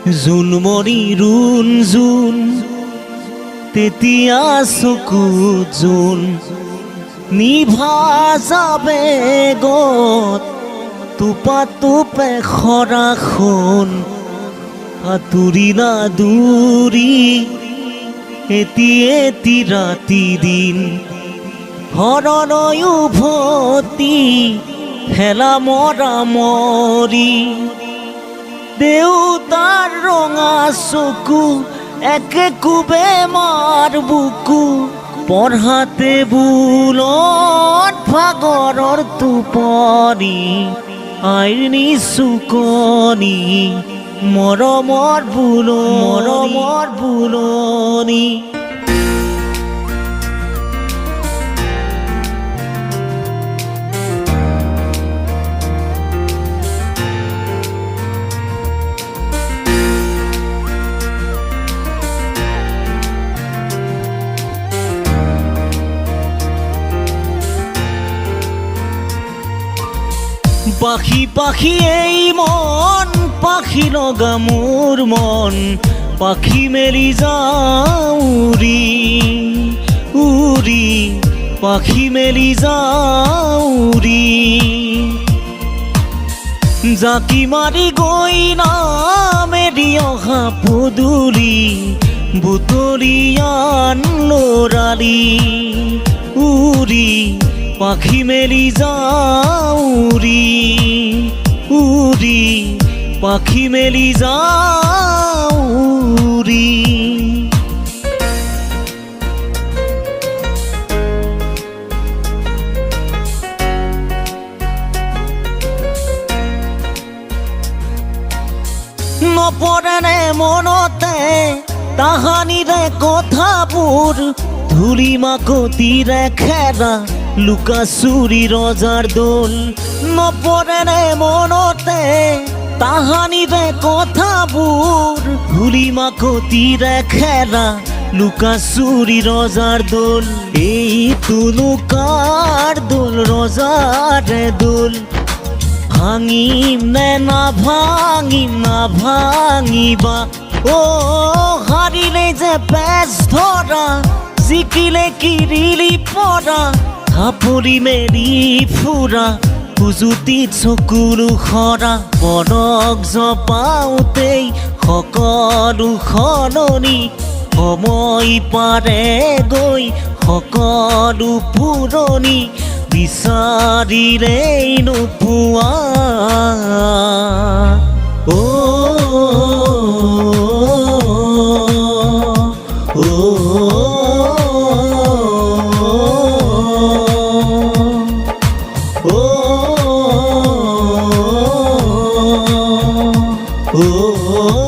জোনমণি ৰুণ জোন তেতিয়া চকু জোন নিভা যাবে গত টোপা টোপে খৰাখন আঁতৰি না দূৰি এটি ৰাতি দিন হৰণয় উভতি হেলা মৰা মৰি দেউতাৰ ৰঙা চকু একে কোবে মাৰ বুকু পঢ়াতে বুলত ভাগৰৰ টোপনি আইনী চুকনি মৰমৰ বুলনি পাখি পাখি এই মন পাখি লগা মোৰ মন পাখি মেলি যাওঁ উৰি পাখি মেলি যাওঁ উৰি জাকি মাৰি গৈ নামেৰি অহা পদূলি বুটলিয়ান লৰালি উৰি পাখি মেলি যাওঁ উৰি পাখি মেলি যাওঁ উৰি নপৰেনে মনতে তাহানিৰে কথাবোৰ ধূলি মাকতিৰে খেৰা লুকাচুৰি ৰজাৰ দোল নপৰেনে মনতে তাহানিৰে কথাবোৰ ধূলি মাকতিৰে খেৰা লুকাচুৰি ৰজাৰ দোল এইটো লুকাৰ দোল ৰজাৰে দোল ভাঙিম নে নাভাঙিবা অ হাৰিলে যে পেচ ধৰা জিকিলে কিৰিলি পৰা থাপৰি মেলি ফুৰা সুজুতিত চকুলো খৰা পদক জপাওঁতেই সকলো সলনি সময় পাৰে গৈ সকলো পুৰণি বিচাৰিলেই নোপোৱা oh